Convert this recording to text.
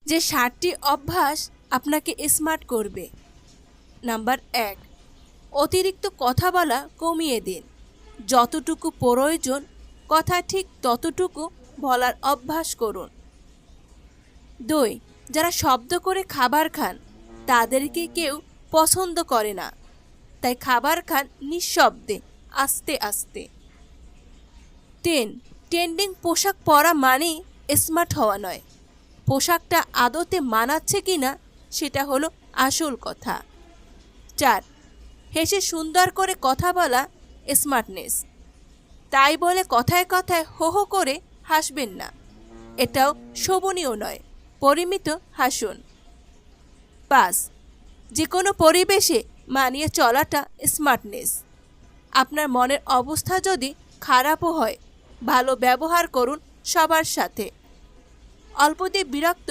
যে 7টি অভ্যাস আপনাকে স্মার্ট করবে। নাম্বার 1, অতিরিক্ত কথা বলা কমিয়ে দিন। যতটুকু প্রয়োজন কথা ঠিক ততটুকু বলার অভ্যাস করুন। 2, যারা শব্দ করে খাবার খান তাদেরকে কেউ পছন্দ করে না, তাই খাবার খান নিঃশব্দে, আস্তে আস্তে। 3, ট্রেন্ডিং পোশাক পরা মানেই স্মার্ট হওয়া নয়, পোশাকটা আদতে মানাচ্ছে কিনা সেটা হলো আসল কথা। 4, হেসে সুন্দর করে কথা বলা স্মার্টনেস। তাই বলে কথায় কথায় হো হো করে হাসবেন না, এটাও শোভনীয় নয়, পরিমিত হাসুন। 5, যে কোনো পরিবেশে মানিয়ে চলাটা স্মার্টনেস। আপনার মনের অবস্থা যদি খারাপও হয়, ভালো ব্যবহার করুন সবার সাথে। অল্পতে বিরক্ত